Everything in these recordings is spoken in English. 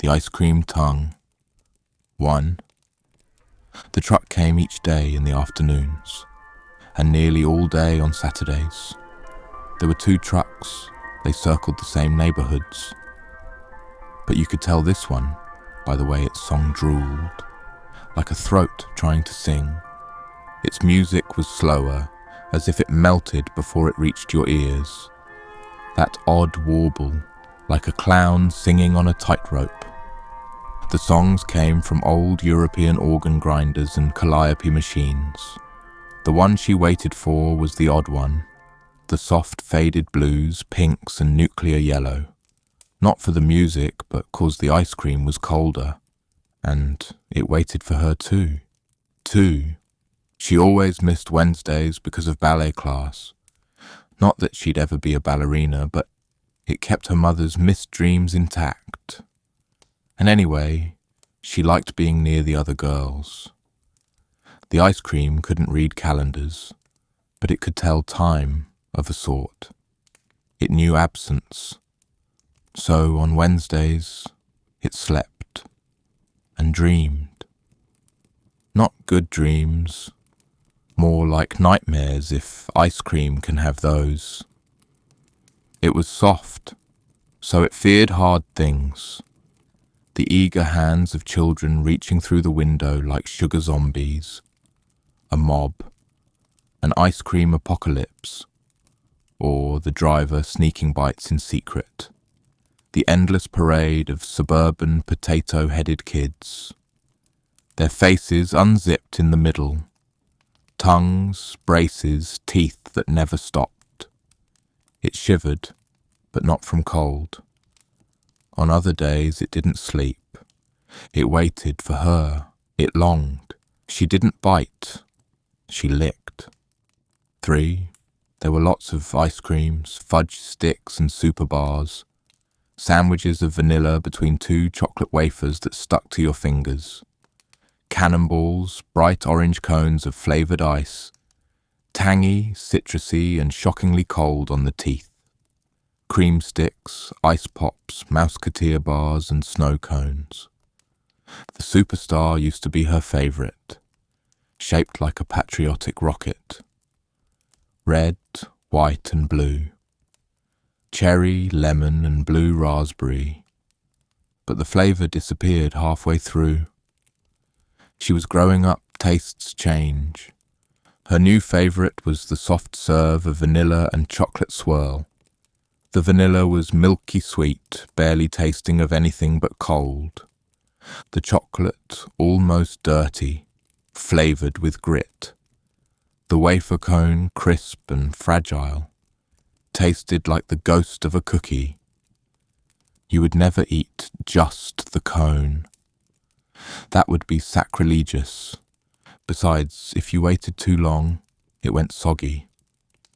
The ice cream tongue. 1. The truck came each day in the afternoons, and nearly all day on Saturdays. There were 2 trucks. They circled the same neighborhoods. But you could tell this one by the way its song drooled, like a throat trying to sing. Its music was slower, as if it melted before it reached your ears. That odd warble, like a clown singing on a tightrope. The songs came from old European organ grinders and calliope machines. The one she waited for was the odd one, the soft faded blues, pinks and nuclear yellow. Not for the music, but 'cause the ice cream was colder. And it waited for her too. She always missed Wednesdays because of ballet class. Not that she'd ever be a ballerina, but it kept her mother's missed dreams intact. And anyway, she liked being near the other girls. The ice cream couldn't read calendars, but it could tell time of a sort. It knew absence. So on Wednesdays, it slept and dreamed. Not good dreams, more like nightmares if ice cream can have those. It was soft, so it feared hard things. The eager hands of children reaching through the window like sugar zombies. A mob. An ice cream apocalypse. Or the driver sneaking bites in secret. The endless parade of suburban potato-headed kids. Their faces unzipped in the middle. Tongues, braces, teeth that never stopped. It shivered, but not from cold. On other days it didn't sleep. It waited for her. It longed. She didn't bite. She licked. 3. There were lots of ice creams, fudge sticks and super bars. Sandwiches of vanilla between 2 chocolate wafers that stuck to your fingers. Cannonballs, bright orange cones of flavoured ice. Tangy, citrusy and shockingly cold on the teeth. Cream sticks, ice pops, Mouseketeer bars and snow cones. The Superstar used to be her favourite, shaped like a patriotic rocket. Red, white and blue. Cherry, lemon and blue raspberry. But the flavour disappeared halfway through. She was growing up, tastes change. Her new favourite was the soft serve of vanilla and chocolate swirl. The vanilla was milky sweet, barely tasting of anything but cold. The chocolate, almost dirty, flavoured with grit. The wafer cone, crisp and fragile, tasted like the ghost of a cookie. You would never eat just the cone. That would be sacrilegious. Besides, if you waited too long, it went soggy.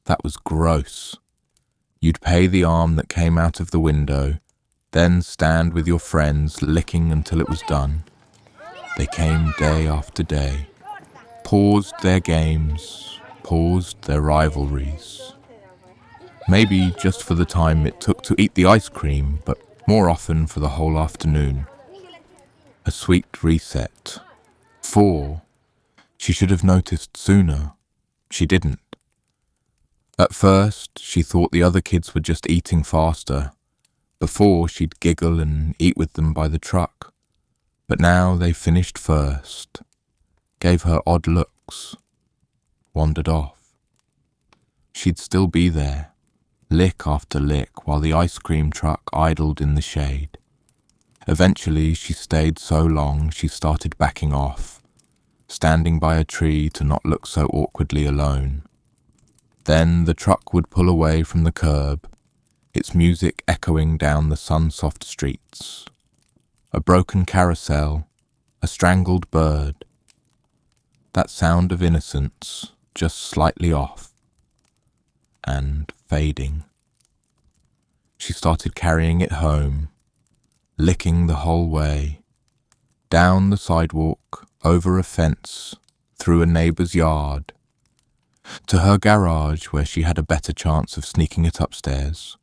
That was gross. You'd pay the arm that came out of the window, then stand with your friends licking until it was done. They came day after day, paused their games, paused their rivalries. Maybe just for the time it took to eat the ice cream, but more often for the whole afternoon. A sweet reset. 4. She should have noticed sooner. She didn't. At first, she thought the other kids were just eating faster. Before, she'd giggle and eat with them by the truck. But now they finished first. Gave her odd looks. Wandered off. She'd still be there, lick after lick, while the ice cream truck idled in the shade. Eventually, she stayed so long she started backing off, standing by a tree to not look so awkwardly alone. Then the truck would pull away from the curb, its music echoing down the sun-soft streets. A broken carousel, a strangled bird. That sound of innocence, just slightly off. And fading. She started carrying it home, licking the whole way, down the sidewalk, over a fence, through a neighbour's yard, to her garage where she had a better chance of sneaking it upstairs,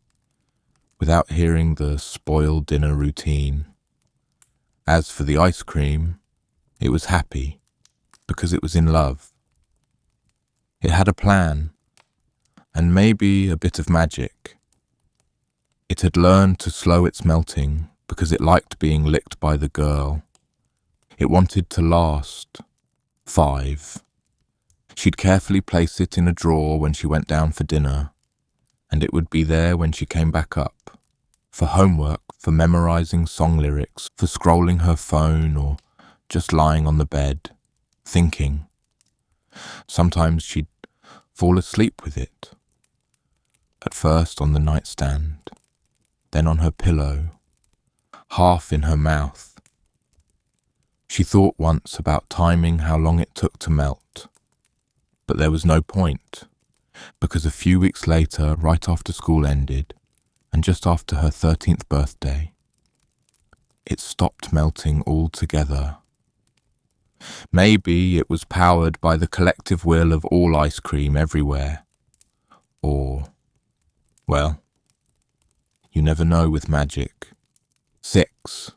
without hearing the spoiled dinner routine. As for the ice cream, it was happy because it was in love. It had a plan, and maybe a bit of magic. It had learned to slow its melting because it liked being licked by the girl. It wanted to last 5. She'd carefully place it in a drawer when she went down for dinner, and it would be there when she came back up, for homework, for memorizing song lyrics, for scrolling her phone, or just lying on the bed, thinking. Sometimes she'd fall asleep with it, at first on the nightstand, then on her pillow, half in her mouth. She thought once about timing how long it took to melt, but there was no point, because a few weeks later, right after school ended, and just after her 13th birthday, it stopped melting altogether. Maybe it was powered by the collective will of all ice cream everywhere. Or, well, you never know with magic. 6.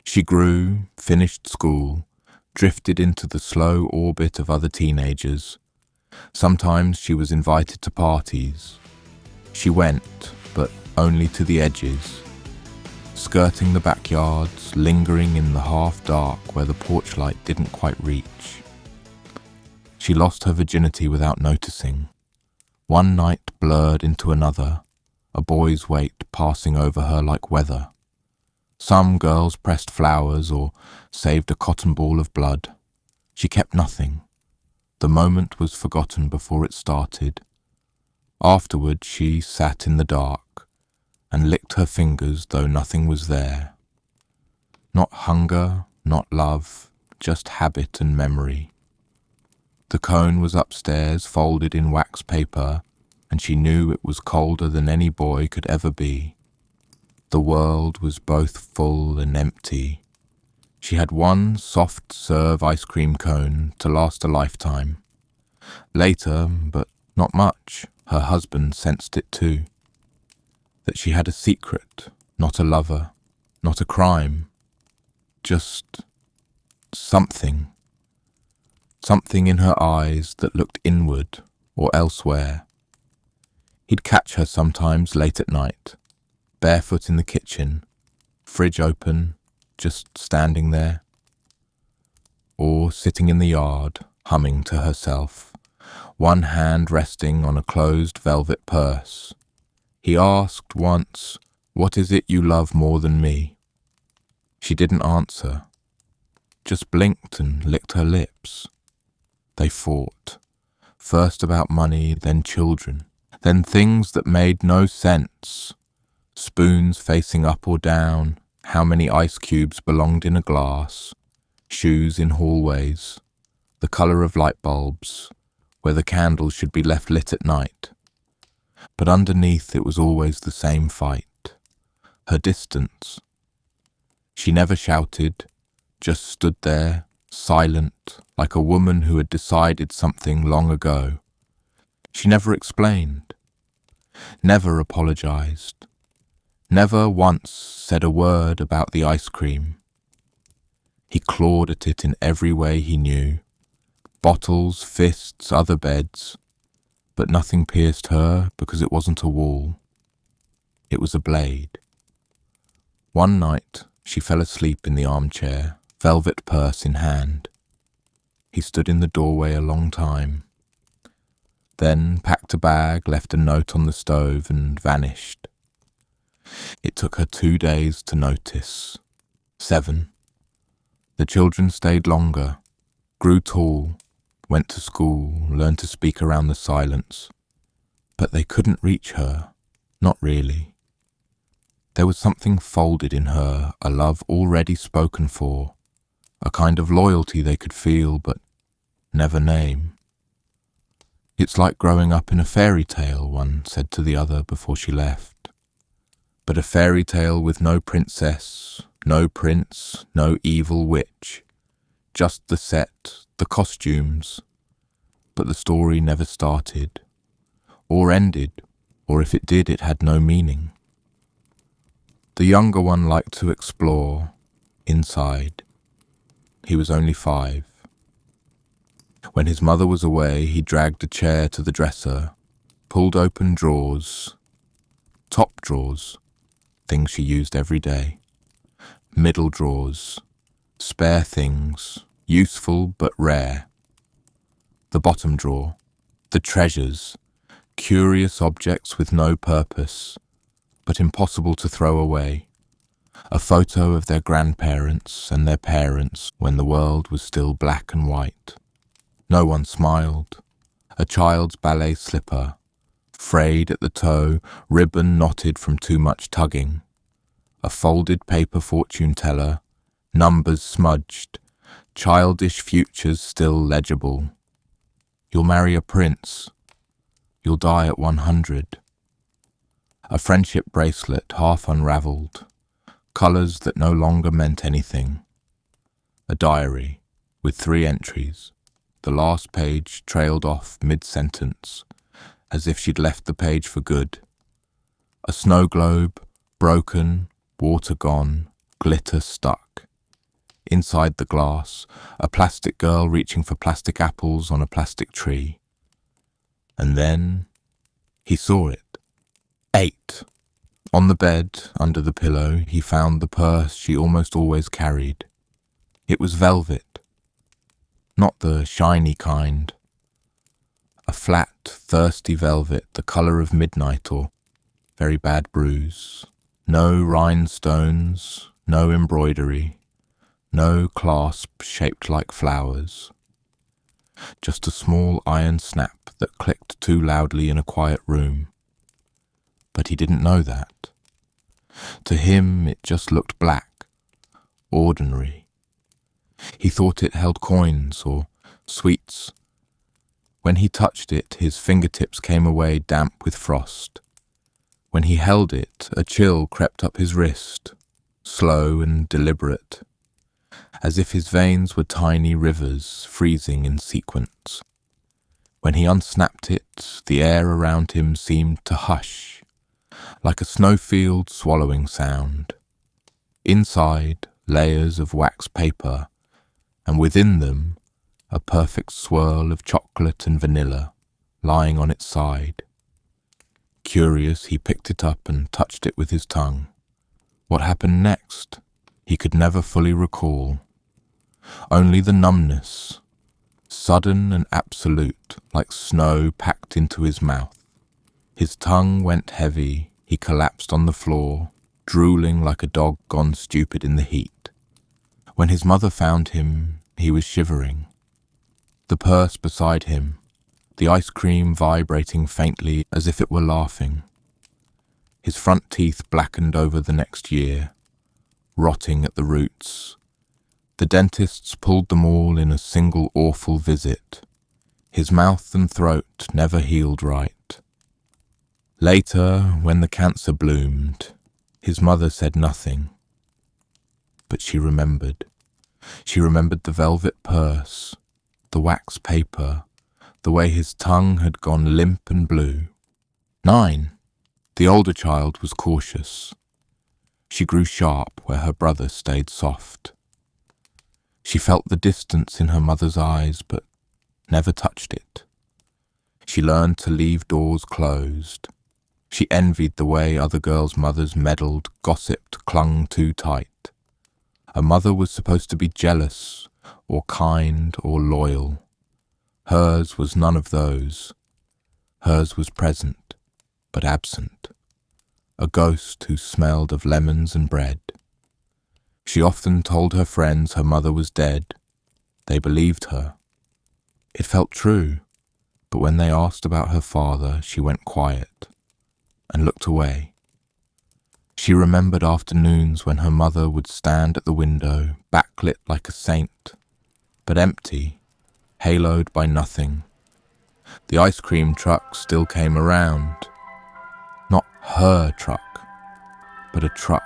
She grew, finished school, drifted into the slow orbit of other teenagers. Sometimes she was invited to parties. She went, but only to the edges, skirting the backyards, lingering in the half-dark where the porch light didn't quite reach. She lost her virginity without noticing. One night blurred into another, a boy's weight passing over her like weather. Some girls pressed flowers or saved a cotton ball of blood. She kept nothing. The moment was forgotten before it started. Afterward she sat in the dark and licked her fingers though nothing was there. Not hunger, not love, just habit and memory. The cone was upstairs, folded in wax paper, and she knew it was colder than any boy could ever be. The world was both full and empty. She had one soft-serve ice cream cone to last a lifetime. Later, but not much, her husband sensed it too. That she had a secret, not a lover, not a crime. Just something. Something in her eyes that looked inward or elsewhere. He'd catch her sometimes late at night, barefoot in the kitchen, fridge open, just standing there. Or sitting in the yard, humming to herself, one hand resting on a closed velvet purse. He asked once, "What is it you love more than me?" She didn't answer, just blinked and licked her lips. They fought, first about money, then children, then things that made no sense. Spoons facing up or down, how many ice cubes belonged in a glass, shoes in hallways, the colour of light bulbs, where the candles should be left lit at night. But underneath it was always the same fight, her distance. She never shouted, just stood there, silent, like a woman who had decided something long ago. She never explained, never apologized, never once said a word about the ice cream. He clawed at it in every way he knew, bottles, fists, other beds, but nothing pierced her because it wasn't a wall. It was a blade. One night she fell asleep in the armchair, velvet purse in hand. He stood in the doorway a long time, then packed a bag, left a note on the stove and vanished. It took her 2 days to notice. 7. The children stayed longer, grew tall, went to school, learned to speak around the silence. But they couldn't reach her, not really. There was something folded in her, a love already spoken for, a kind of loyalty they could feel but never name. It's like growing up in a fairy tale, one said to the other before she left. But a fairy tale with no princess, no prince, no evil witch. Just the set, the costumes. But the story never started, or ended, or if it did, it had no meaning. The younger one liked to explore, Inside, he was only 5. When his mother was away, he dragged a chair to the dresser, pulled open drawers, top drawers, things she used every day, middle drawers, spare things, useful but rare, the bottom drawer, the treasures, curious objects with no purpose, but impossible to throw away, a photo of their grandparents and their parents when the world was still black and white. No one smiled. A child's ballet slipper, frayed at the toe, ribbon knotted from too much tugging. A folded paper fortune teller, numbers smudged, childish futures still legible. You'll marry a prince. You'll die at 100. A friendship bracelet half unravelled, colours that no longer meant anything. A diary with 3 entries. The last page trailed off mid-sentence, as if she'd left the page for good. A snow globe, broken, water gone, glitter stuck. Inside the glass, a plastic girl reaching for plastic apples on a plastic tree. And then he saw it. 8. On the bed, under the pillow, he found the purse she almost always carried. It was velvet. Not the shiny kind. A flat, thirsty velvet, the colour of midnight or very bad bruise. No rhinestones, no embroidery, no clasp shaped like flowers. Just a small iron snap that clicked too loudly in a quiet room. But he didn't know that. To him it just looked black, ordinary. He thought it held coins or sweets. When he touched it, his fingertips came away damp with frost. When he held it, a chill crept up his wrist, slow and deliberate, as if his veins were tiny rivers freezing in sequence. When he unsnapped it, the air around him seemed to hush, like a snowfield swallowing sound. Inside, layers of wax paper, and within them, a perfect swirl of chocolate and vanilla lying on its side. Curious, he picked it up and touched it with his tongue. What happened next, he could never fully recall. Only the numbness, sudden and absolute, like snow packed into his mouth. His tongue went heavy, he collapsed on the floor, drooling like a dog gone stupid in the heat. When his mother found him, he was shivering. The purse beside him, the ice cream vibrating faintly as if it were laughing. His front teeth blackened over the next year, rotting at the roots. The dentists pulled them all in a single awful visit. His mouth and throat never healed right. Later, when the cancer bloomed, his mother said nothing. But she remembered. She remembered the velvet purse, the wax paper, the way his tongue had gone limp and blue. 9. The older child was cautious. She grew sharp where her brother stayed soft. She felt the distance in her mother's eyes, but never touched it. She learned to leave doors closed. She envied the way other girls' mothers meddled, gossiped, clung too tight. A mother was supposed to be jealous, or kind, or loyal. Hers was none of those. Hers was present, but absent. A ghost who smelled of lemons and bread. She often told her friends her mother was dead. They believed her. It felt true, but when they asked about her father, she went quiet and looked away. She remembered afternoons when her mother would stand at the window, backlit like a saint, but empty, haloed by nothing. The ice cream truck still came around. Not her truck, but a truck.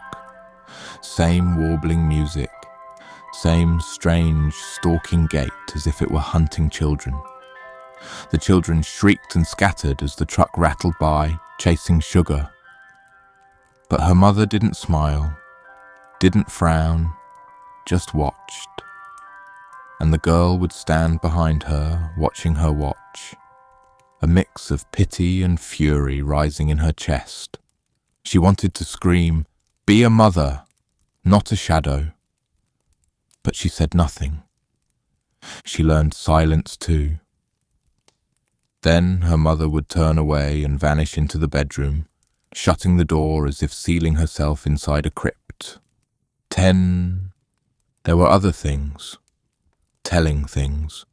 Same warbling music, same strange, stalking gait as if it were hunting children. The children shrieked and scattered as the truck rattled by, chasing sugar. But her mother didn't smile, didn't frown, just watched, and the girl would stand behind her, watching her watch, a mix of pity and fury rising in her chest. She wanted to scream, "Be a mother, not a shadow." But she said nothing. She learned silence too. Then her mother would turn away and vanish into the bedroom, shutting the door as if sealing herself inside a crypt. There were other things, telling things,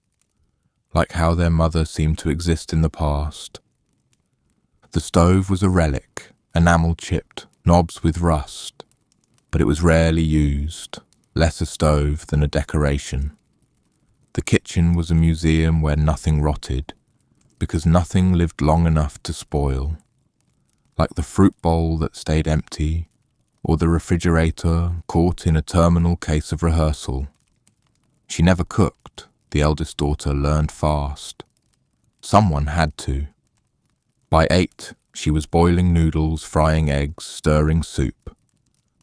like how their mother seemed to exist in the past. The stove was a relic, enamel chipped, knobs with rust, but it was rarely used, less a stove than a decoration. The kitchen was a museum where nothing rotted, because nothing lived long enough to spoil, like the fruit bowl that stayed empty, or the refrigerator caught in a terminal case of rehearsal. She never cooked, the eldest daughter learned fast. Someone had to. By 8, she was boiling noodles, frying eggs, stirring soup.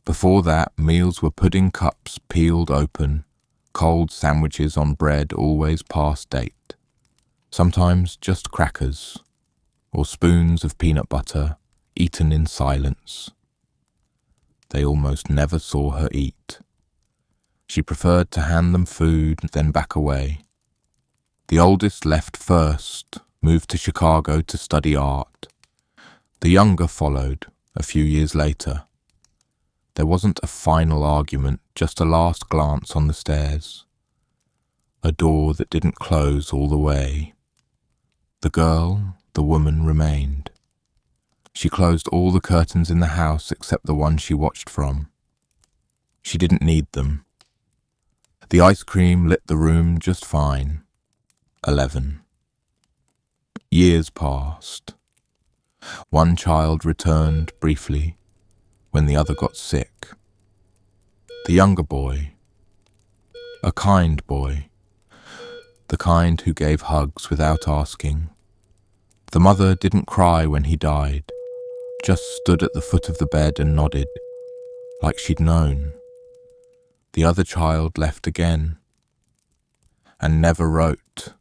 Before that, meals were pudding cups peeled open, cold sandwiches on bread always past date. Sometimes just crackers, or spoons of peanut butter, eaten in silence. They almost never saw her eat. She preferred to hand them food, then back away. The oldest left first, moved to Chicago to study art. The younger followed, a few years later. There wasn't a final argument, just a last glance on the stairs. A door that didn't close all the way. The girl, the woman, remained. She closed all the curtains in the house except the one she watched from. She didn't need them. The ice cream lit the room just fine. 11. Years passed. One child returned briefly when the other got sick. The younger boy, a kind boy, the kind who gave hugs without asking. The mother didn't cry when he died, just stood at the foot of the bed and nodded, like she'd known. The other child left again, and never wrote.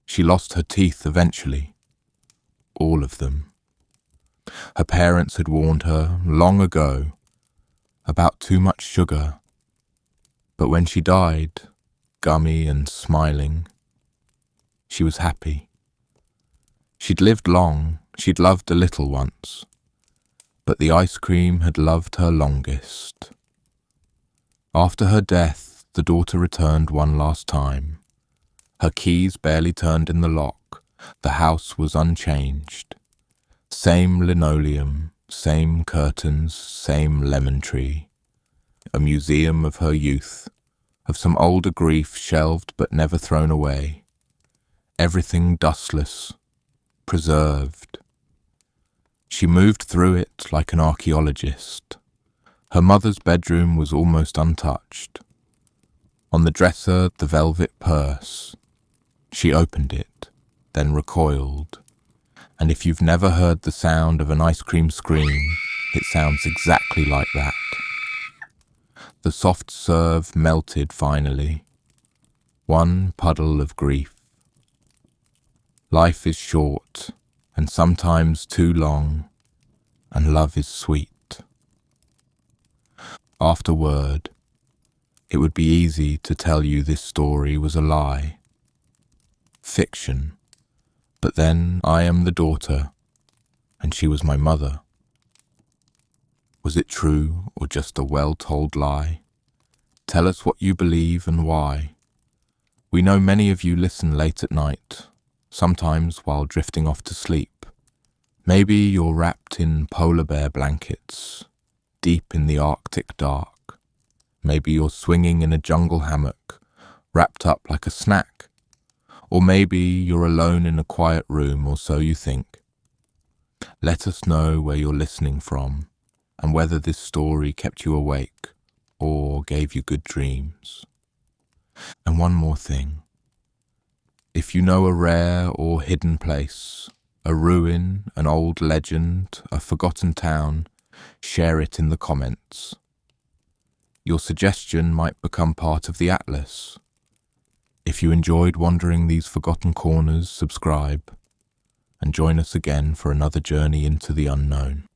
She lost her teeth eventually, all of them. Her parents had warned her long ago about too much sugar, but when she died, gummy and smiling, she was happy. She'd lived long, she'd loved a little once, but the ice cream had loved her longest. After her death, the daughter returned one last time. Her keys barely turned in the lock. The house was unchanged. Same linoleum, same curtains, same lemon tree. A museum of her youth, of some older grief shelved but never thrown away. Everything dustless, preserved. She moved through it like an archaeologist. Her mother's bedroom was almost untouched. On the dresser, the velvet purse. She opened it, then recoiled. And if you've never heard the sound of an ice cream scream, it sounds exactly like that. The soft serve melted finally. One puddle of grief. Life is short, and sometimes too long, and love is sweet. Afterward, it would be easy to tell you this story was a lie. Fiction. But then I am the daughter, and she was my mother. Was it true or just a well-told lie? Tell us what you believe and why. We know many of you listen late at night, sometimes while drifting off to sleep. Maybe you're wrapped in polar bear blankets, deep in the Arctic dark. Maybe you're swinging in a jungle hammock, wrapped up like a snack. Or maybe you're alone in a quiet room, or so you think. Let us know where you're listening from, and whether this story kept you awake or gave you good dreams. And one more thing. If you know a rare or hidden place, a ruin, an old legend, a forgotten town, share it in the comments. Your suggestion might become part of the Atlas. If you enjoyed wandering these forgotten corners, subscribe and join us again for another journey into the unknown.